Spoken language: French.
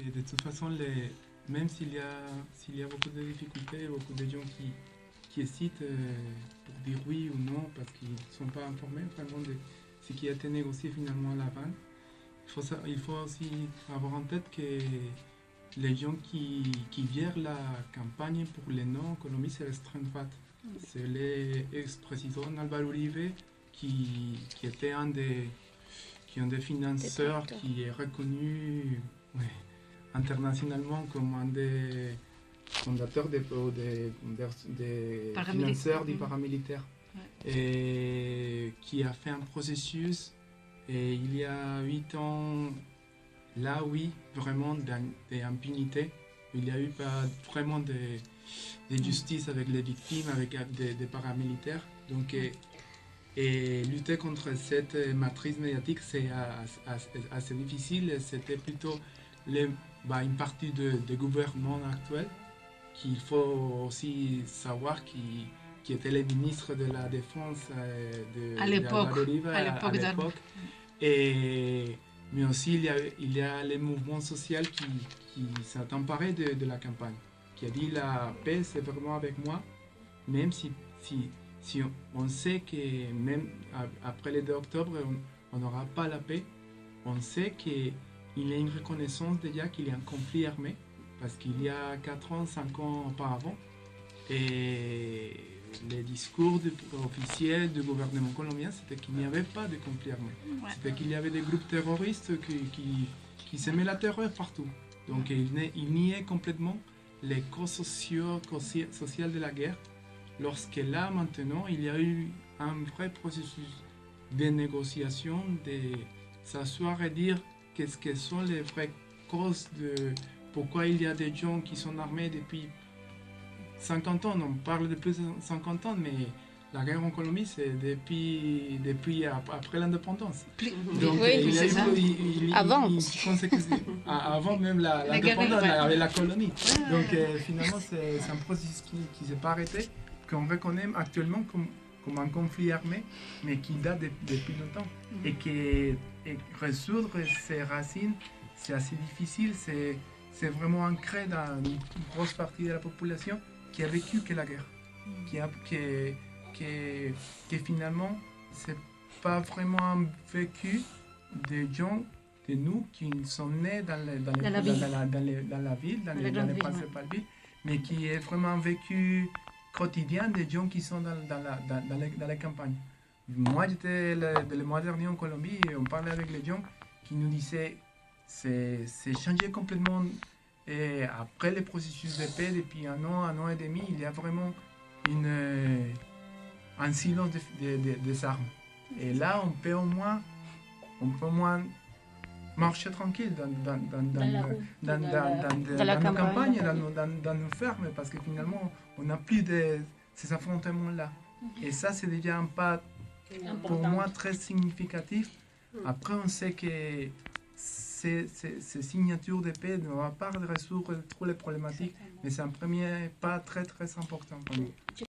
Et de toute façon, même s'il y a beaucoup de difficultés, beaucoup de gens qui hésitent pour dire oui ou non parce qu'ils ne sont pas informés vraiment de ce qui a été négocié finalement à la fin, il faut aussi avoir en tête que les gens qui gèrent la campagne pour les non-économies, c'est l'extrême droite. C'est l'ex-président Álvaro Uribe qui était un des financeurs qui est reconnu internationalement comme un des fondateurs des financeurs du paramilitaire. Ouais. Et qui a fait un processus et il y a 8 ans, là oui, vraiment d'impunité. Il y a eu pas vraiment de justice avec les victimes, avec des paramilitaires. Donc, et lutter contre cette matrice médiatique, c'est assez difficile. C'était plutôt une partie du gouvernement actuel qu'il faut aussi savoir qui était le ministre de la Défense à l'époque. Mais aussi, il y a les mouvements sociaux qui s'est emparé de la campagne, qui a dit la paix, c'est vraiment avec moi, même si on sait que même après le 2 octobre, on n'aura pas la paix, on sait qu'il y a une reconnaissance déjà qu'il y a un conflit armé, parce qu'il y a 4 ans, 5 ans auparavant, et les discours officiels du gouvernement colombien, c'était qu'il n'y avait pas de conflit armé. Ouais. C'était qu'il y avait des groupes terroristes qui semaient la terreur partout. Donc il niait complètement les causes sociales de la guerre. Lorsque là, maintenant, il y a eu un vrai processus de négociation, de s'asseoir et dire qu'est-ce que sont les vraies causes de pourquoi il y a des gens qui sont armés depuis 50 ans. On parle de plus de 50 ans, mais la guerre en Colombie, c'est depuis après l'indépendance. Donc, oui, c'est ça. Avant. Avant même l'indépendance, avec la colonie. Donc finalement, c'est un processus qui ne s'est pas arrêté, qu'on reconnaît actuellement comme un conflit armé, mais qui date depuis longtemps. Et résoudre ses racines, c'est assez difficile. C'est vraiment ancré dans une grosse partie de la population qui a vécu que la guerre, qui finalement, c'est pas vraiment vécu des gens de nous qui sont nés dans la ville, dans les principales villes, mais qui est vraiment vécu quotidien des gens qui sont dans les campagnes. Moi, j'étais le mois dernier en Colombie et on parlait avec les gens qui nous disaient c'est changé complètement. Et après le processus de paix, depuis un an et demi, il y a vraiment un silence des armes. Et là, on peut au moins marcher tranquille dans la campagne, dans nos fermes, parce que finalement, on n'a plus ces affrontements-là. Et ça, c'est déjà un pas, pour moi, très significatif. Après, on sait que ces signatures de paix ne vont pas résoudre toutes les problématiques, mais c'est un premier pas très très important pour nous.